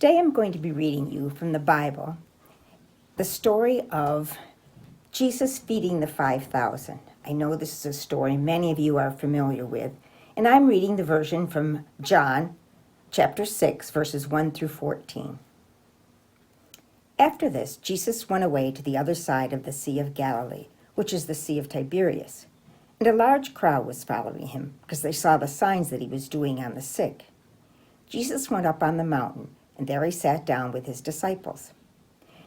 Today I'm going to be reading you from the Bible the story of Jesus feeding the 5,000. I know this is a story many of you are familiar with, and I'm reading the version from John chapter 6, verses 1 through 14. After this, Jesus went away to the other side of the Sea of Galilee, which is the Sea of Tiberias, and a large crowd was following him because they saw the signs that he was doing on the sick. Jesus went up on the mountain, and there he sat down with his disciples.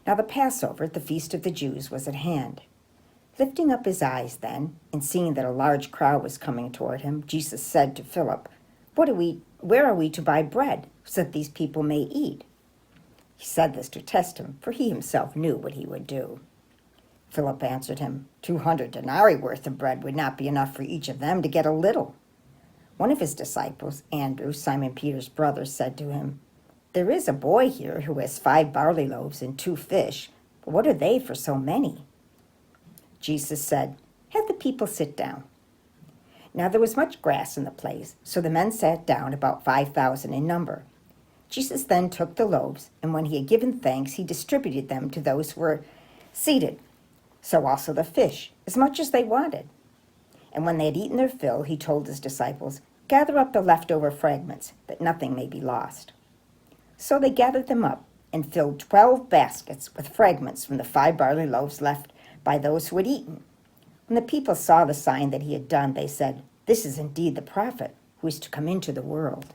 Now the Passover, the feast of the Jews, was at hand. Lifting up his eyes then, and seeing that a large crowd was coming toward him, Jesus said to Philip, "Where are we to buy bread, so that these people may eat?" He said this to test him, for he himself knew what he would do. Philip answered him, 200 denarii worth of bread would not be enough for each of them to get a little. One of his disciples, Andrew, Simon Peter's brother, said to him, "There is a boy here who has 5 barley loaves and 2 fish, but what are they for so many?" Jesus said, "Have the people sit down." Now there was much grass in the place, so the men sat down, about 5,000 in number. Jesus then took the loaves, and when he had given thanks, he distributed them to those who were seated. So also the fish, as much as they wanted. And when they had eaten their fill, he told his disciples, "Gather up the leftover fragments, that nothing may be lost." So they gathered them up and filled 12 baskets with fragments from the 5 barley loaves left by those who had eaten. When the people saw the sign that he had done, they said, "This is indeed the prophet who is to come into the world."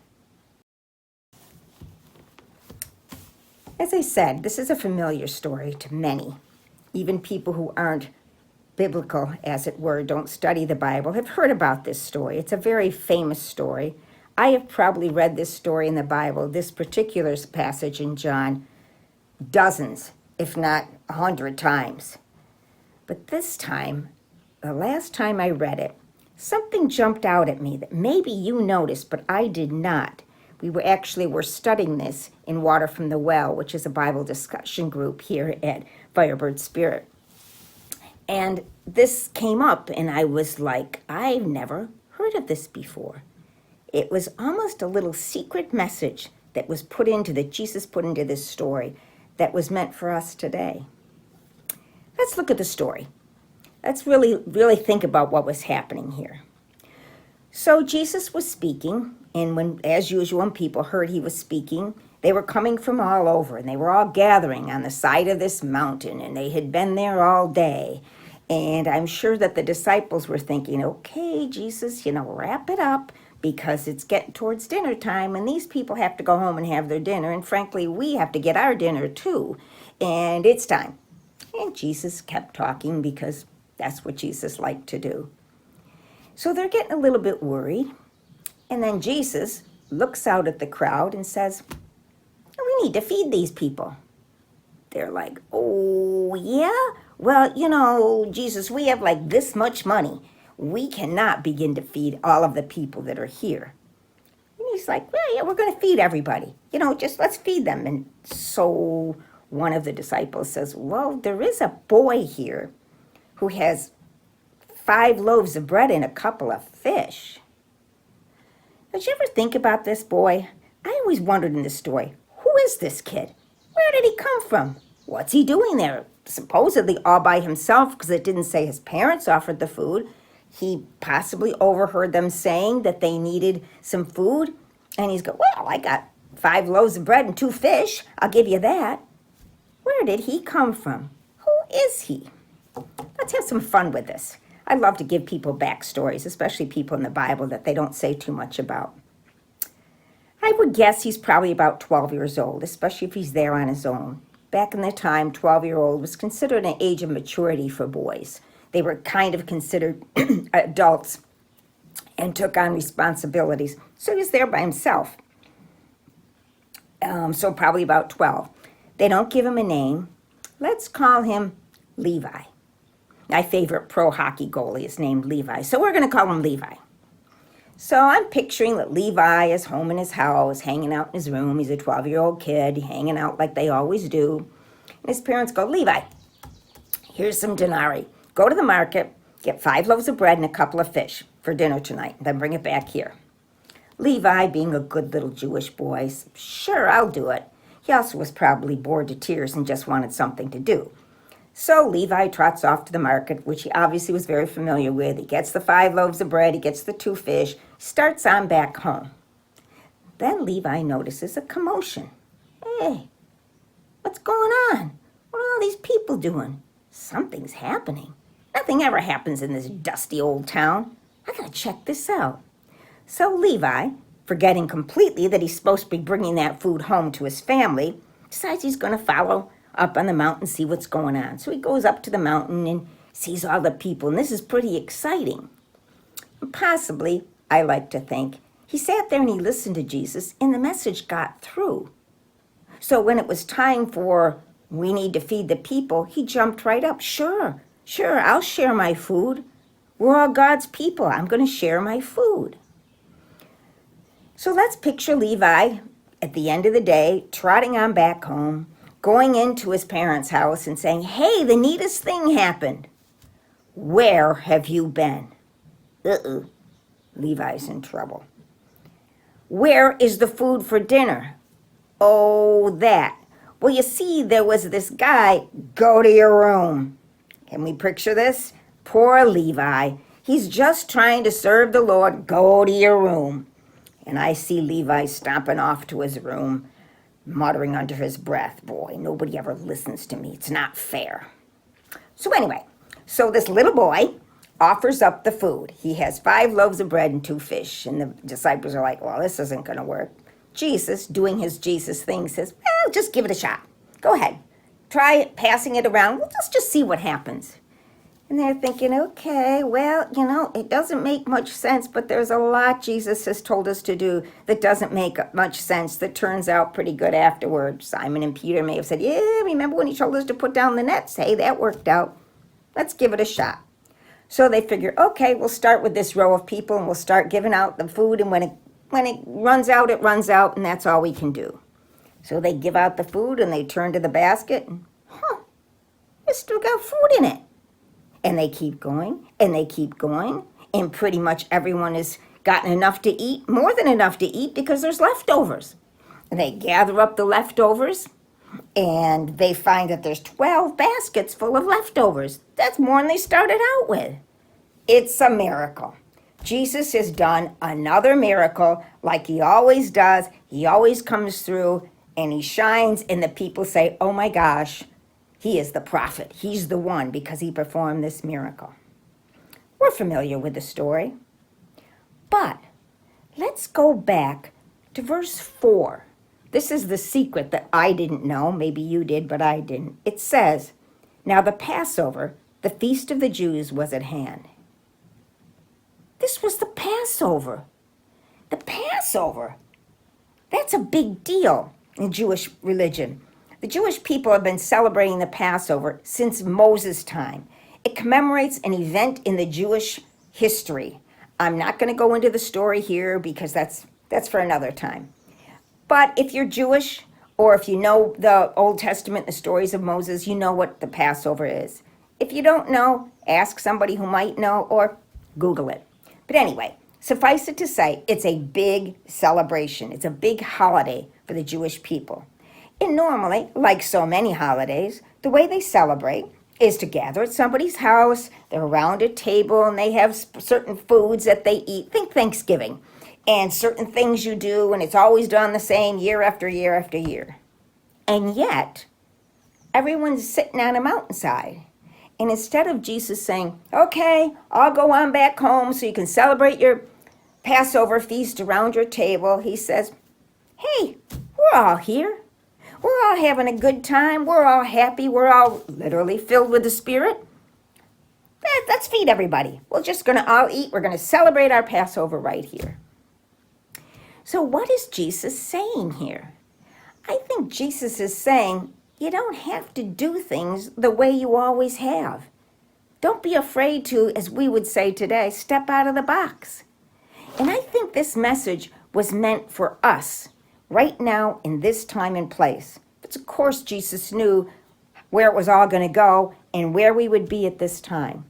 As I said, this is a familiar story to many. Even people who aren't biblical, as it were, don't study the Bible, have heard about this story. It's a very famous story. I have probably read this story in the Bible, this particular passage in John, dozens, if not 100 times. But this time, the last time I read it, something jumped out at me that maybe you noticed, but I did not. We were studying this in Water from the Well, which is a Bible discussion group here at Firebird Spirit. And this came up, and I was like, I've never heard of this before. It was almost a little secret message that Jesus put into this story that was meant for us today. Let's look at the story. Let's really think about what was happening here. So Jesus was speaking, and as usual, when people heard he was speaking, they were coming from all over, and they were all gathering on the side of this mountain, and they had been there all day. And I'm sure that the disciples were thinking, okay, Jesus, wrap it up, because it's getting towards dinner time, and these people have to go home and have their dinner, and frankly, we have to get our dinner too, and it's time. And Jesus kept talking because that's what Jesus liked to do. So they're getting a little bit worried, and then Jesus looks out at the crowd and says, "We need to feed these people." They're like, "Oh, yeah? Well, Jesus, we have like this much money. We cannot begin to feed all of the people that are here." And he's like, "Well, yeah, we're going to feed everybody. Just let's feed them." And so one of the disciples says, "Well, there is a boy here who has 5 loaves of bread and a couple of fish." Did you ever think about this boy? I always wondered in this story, who is this kid? Where did he come from? What's he doing there? Supposedly all by himself, because it didn't say his parents offered the food. He possibly overheard them saying that they needed some food. And he's going, "Well, I got 5 loaves of bread and 2 fish. I'll give you that." Where did he come from? Who is he? Let's have some fun with this. I love to give people backstories, especially people in the Bible that they don't say too much about. I would guess he's probably about 12 years old, especially if he's there on his own. Back in the time, 12-year-old was considered an age of maturity for boys. They were kind of considered adults and took on responsibilities. So he was there by himself. So probably about 12. They don't give him a name. Let's call him Levi. My favorite pro hockey goalie is named Levi, so we're going to call him Levi. So I'm picturing that Levi is home in his house, hanging out in his room. He's a 12-year-old kid, hanging out like they always do. And his parents go, "Levi, here's some denarii. Go to the market, get 5 loaves of bread and a couple of fish for dinner tonight, then bring it back here." Levi, being a good little Jewish boy, said, "Sure, I'll do it." He also was probably bored to tears and just wanted something to do. So Levi trots off to the market, which he obviously was very familiar with. He gets the 5 loaves of bread, he gets the 2 fish, starts on back home. Then Levi notices a commotion. Hey, what's going on? What are all these people doing? Something's happening. Nothing ever happens in this dusty old town. I gotta check this out. So Levi, forgetting completely that he's supposed to be bringing that food home to his family, decides he's gonna follow up on the mountain and see what's going on. So he goes up to the mountain and sees all the people, and this is pretty exciting. And possibly, I like to think, he sat there and he listened to Jesus, and the message got through. So when it was time for, we need to feed the people, he jumped right up. Sure, I'll share my food. We're all God's people. I'm going to share my food. So let's picture Levi at the end of the day, trotting on back home, going into his parents' house and saying, hey, the neatest thing happened. Where have you been? Uh-oh, Levi's in trouble. Where is the food for dinner? Oh, that. Well, you see, there was this guy, go to your room. Can we picture this? Poor Levi. He's just trying to serve the Lord, go to your room. And I see Levi stomping off to his room, muttering under his breath, boy, nobody ever listens to me. It's not fair. So anyway, so this little boy offers up the food. He has 5 loaves of bread and 2 fish. And the disciples are like, well, this isn't going to work. Jesus, doing his Jesus thing, says, well, just give it a shot. Go ahead. Try passing it around. Let's just see what happens. And they're thinking, okay, well, it doesn't make much sense, but there's a lot Jesus has told us to do that doesn't make much sense, that turns out pretty good afterward. Simon and Peter may have said, yeah, remember when he told us to put down the nets? Hey, that worked out. Let's give it a shot. So they figure, okay, we'll start with this row of people and we'll start giving out the food. And when it runs out, it runs out, and that's all we can do. So they give out the food and they turn to the basket and, it's still got food in it. And they keep going, and they keep going, and pretty much everyone has gotten enough to eat, more than enough to eat, because there's leftovers. And they gather up the leftovers, and they find that there's 12 baskets full of leftovers. That's more than they started out with. It's a miracle. Jesus has done another miracle like he always does. He always comes through, and he shines, and the people say, oh my gosh, he is the prophet. He's the one because he performed this miracle. We're familiar with the story. But let's go back to verse 4. This is the secret that I didn't know. Maybe you did, but I didn't. It says, now the Passover, the feast of the Jews, was at hand. This was the Passover. The Passover. That's a big deal in Jewish religion. The Jewish people have been celebrating the Passover since Moses' time. It commemorates an event in the Jewish history. I'm not going to go into the story here because that's for another time. But if you're Jewish, or if you know the Old Testament, the stories of Moses, you know what the Passover is. If you don't know, ask somebody who might know, or Google it. But anyway, suffice it to say, it's a big celebration. It's a big holiday for the Jewish people. And normally, like so many holidays, the way they celebrate is to gather at somebody's house, they're around a table, and they have certain foods that they eat. Think Thanksgiving. And certain things you do, and it's always done the same year after year after year. And yet, everyone's sitting on a mountainside. And instead of Jesus saying, okay, I'll go on back home so you can celebrate your Passover feast around your table, he says, hey, we're all here. We're all having a good time. We're all happy. We're all literally filled with the Spirit. Let's feed everybody. We're just going to all eat. We're going to celebrate our Passover right here. So what is Jesus saying here? I think Jesus is saying you don't have to do things the way you always have. Don't be afraid to, as we would say today, step out of the box. And I think this message was meant for us right now in this time and place. But of course, Jesus knew where it was all going to go and where we would be at this time.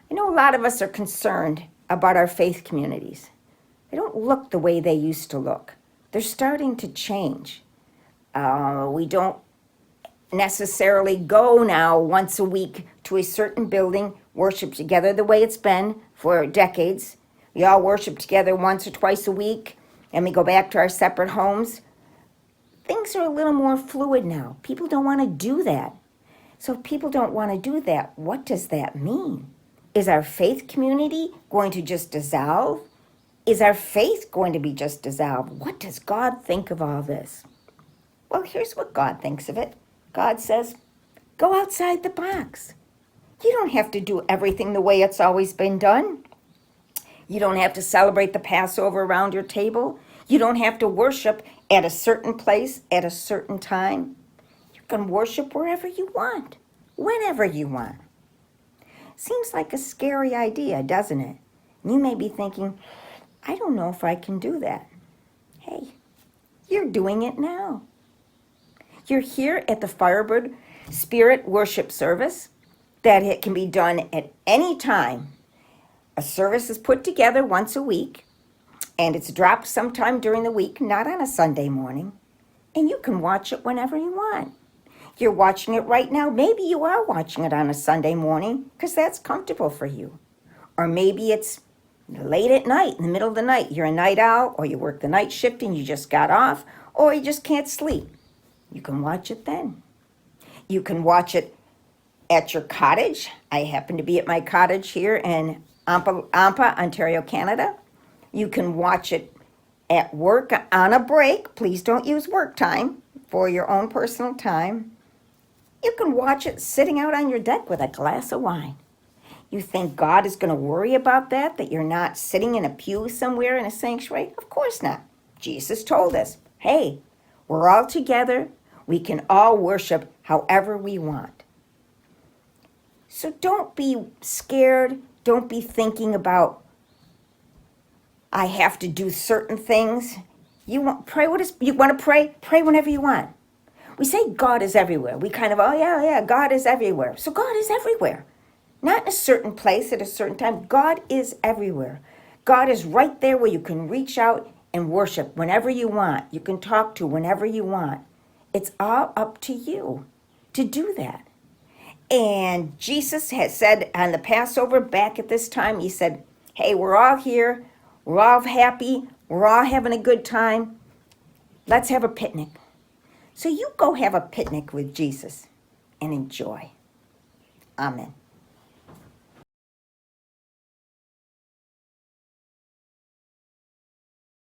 I know a lot of us are concerned about our faith communities. They don't look the way they used to look. They're starting to change. We don't necessarily go now once a week to a certain building, worship together the way it's been for decades. We all worship together once or twice a week, and we go back to our separate homes. Things are a little more fluid now. People don't want to do that. So if people don't want to do that, what does that mean? Is our faith community going to just dissolve? Is our faith going to be just dissolved? What does God think of all this? Well, here's what God thinks of it. God says, go outside the box. You don't have to do everything the way it's always been done. You don't have to celebrate the Passover around your table. You don't have to worship at a certain place at a certain time. You can worship wherever you want, whenever you want. Seems like a scary idea, doesn't it? You may be thinking, I don't know if I can do that. Hey, you're doing it now. You're here at the Firebird Spirit Worship Service, that it can be done at any time. A service is put together once a week, and it's dropped sometime during the week, not on a Sunday morning, and you can watch it whenever you want. You're watching it right now. Maybe you are watching it on a Sunday morning because that's comfortable for you. Or maybe it's late at night, in the middle of the night. You're a night owl, or you work the night shift and you just got off, or you just can't sleep. You can watch it then. You can watch it at your cottage. I happen to be at my cottage here in Ampa, Ontario, Canada. You can watch it at work on a break. Please don't use work time for your own personal time. You can watch it sitting out on your deck with a glass of wine. You think God is going to worry about that you're not sitting in a pew somewhere in a sanctuary? Of course not. Jesus told us, hey, we're all together. We can all worship however we want. So don't be scared. Don't be thinking about, I have to do certain things. You want to pray? Pray whenever you want. We say God is everywhere. We kind of, oh yeah, God is everywhere. So God is everywhere. Not in a certain place at a certain time. God is everywhere. God is right there where you can reach out and worship whenever you want. You can talk to whenever you want. It's all up to you to do that. And Jesus has said on the Passover back at this time, he said, hey, we're all here. We're all happy. We're all having a good time. Let's have a picnic. So you go have a picnic with Jesus and enjoy. Amen.